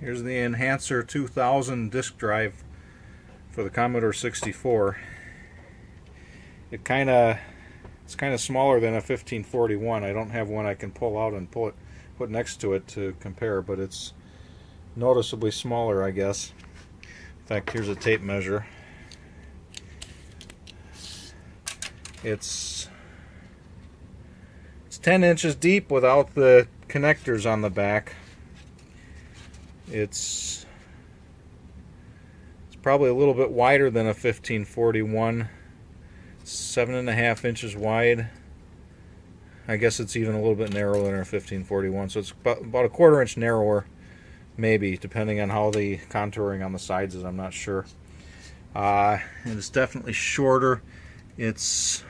Here's the Enhancer 2000 disk drive for the Commodore 64. It's kind of smaller than a 1541. I don't have one I can pull out and put next to it to compare, but it's noticeably smaller, I guess. In fact, here's a tape measure. It's 10 inches deep without the connectors on the back. It's probably a little bit wider than a 1541, 7.5 inches wide. I guess it's even a little bit narrower than a 1541, so it's about a 1/4 inch narrower, maybe, depending on how the contouring on the sides is. I'm not sure. And it's definitely shorter. It's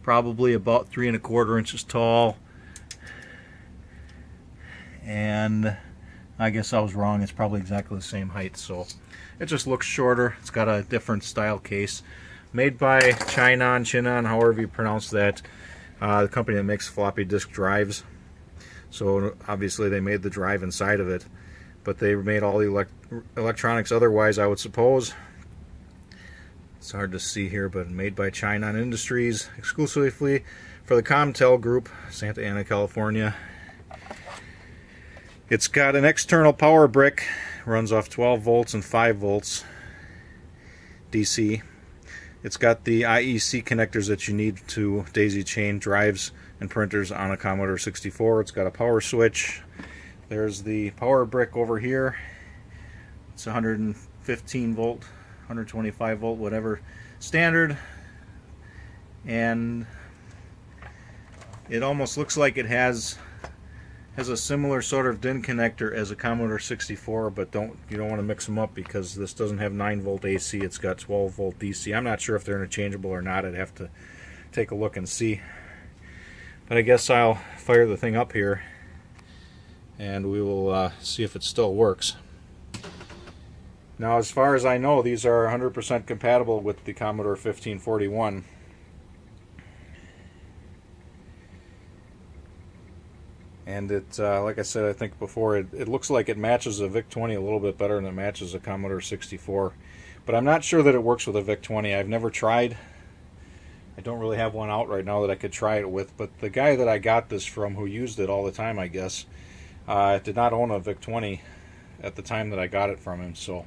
probably about 3¼ inches tall, and I guess I was wrong. It's probably exactly the same height, so it just looks shorter. It's got a different style case. Made by Chinon, however you pronounce that, the company that makes floppy disk drives. So obviously they made the drive inside of it, but they made all the electronics otherwise, I would suppose. It's hard to see here, but made by Chinon Industries, exclusively for the Comtel Group, Santa Ana, California. It's got an external power brick, runs off 12 volts and 5 volts DC. It's got the IEC connectors that you need to daisy chain drives and printers on a Commodore 64. It's got a power switch. There's the power brick over here. It's 115 volt, 125 volt, whatever, standard. And it almost looks like it has a similar sort of DIN connector as a Commodore 64, but you don't want to mix them up because this doesn't have 9 volt AC. It's got 12 volt DC. I'm not sure if they're interchangeable or not. I'd have to take a look and see. But I guess I'll fire the thing up here and we will see if it still works. Now, as far as I know, these are 100% compatible with the Commodore 1541. And it, like I said, I think before, it looks like it matches a VIC-20 a little bit better than it matches a Commodore 64. But I'm not sure that it works with a VIC-20. I've never tried. I don't really have one out right now that I could try it with. But the guy that I got this from, who used it all the time, I guess, did not own a VIC-20 at the time that I got it from him. So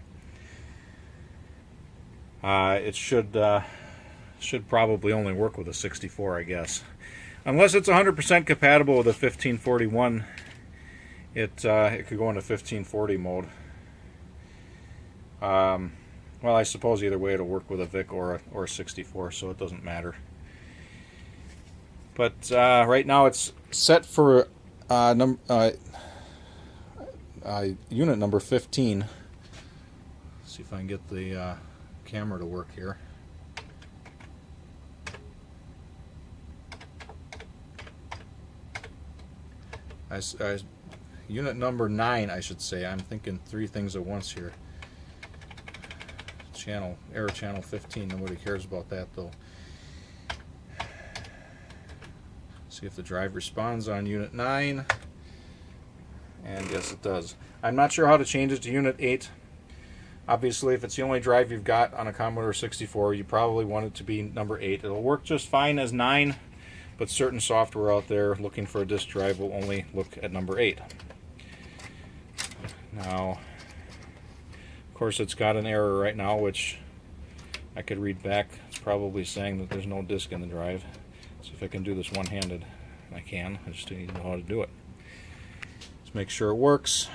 it should probably only work with a 64, I guess. Unless it's 100% compatible with a 1541, it could go into 1540 mode. Well, I suppose either way it'll work with a VIC or a 64, so it doesn't matter. But right now it's set for unit number 15. Let's see if I can get the camera to work here. Unit number 9, I should say. I'm thinking 3 things at once here. Error channel 15. Nobody cares about that, though. See if the drive responds on unit 9. And yes, it does. I'm not sure how to change it to unit 8. Obviously, if it's the only drive you've got on a Commodore 64, you probably want it to be number 8. It'll work just fine as 9. But certain software out there looking for a disk drive will only look at number 8. Now, of course, it's got an error right now, which I could read back. It's probably saying that there's no disk in the drive. So if I can do this one-handed, I can. I just need to know how to do it. Let's make sure it works.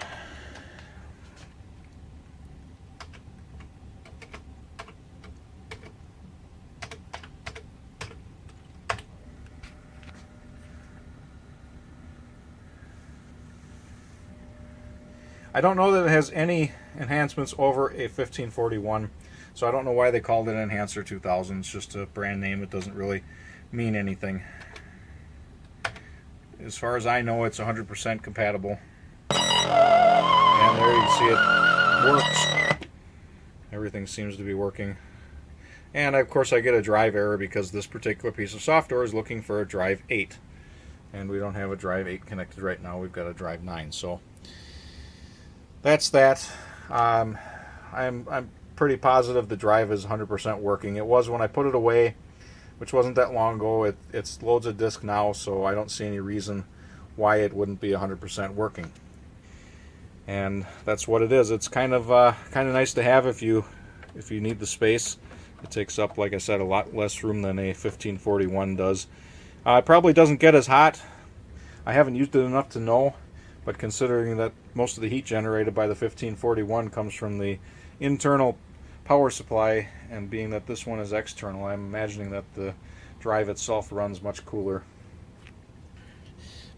I don't know that it has any enhancements over a 1541, so I don't know why they called it Enhancer 2000. It's just a brand name. It doesn't really mean anything. As far as I know, it's 100% compatible. And there you can see it works. Everything seems to be working. And of course I get a drive error because this particular piece of software is looking for a drive 8. And we don't have a drive 8 connected right now. We've got a drive 9. So that's that. I'm pretty positive the drive is 100% working. It was when I put it away, which wasn't that long ago. It's loads of disk now, so I don't see any reason why it wouldn't be 100% working. And that's what it is. It's kind of nice to have if you need the space. It takes up, like I said, a lot less room than a 1541 does. It probably doesn't get as hot. I haven't used it enough to know, but considering that most of the heat generated by the 1541 comes from the internal power supply, and being that this one is external, I'm imagining that the drive itself runs much cooler.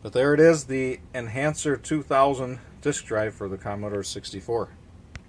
But there it is, the Enhancer 2000 disk drive for the Commodore 64.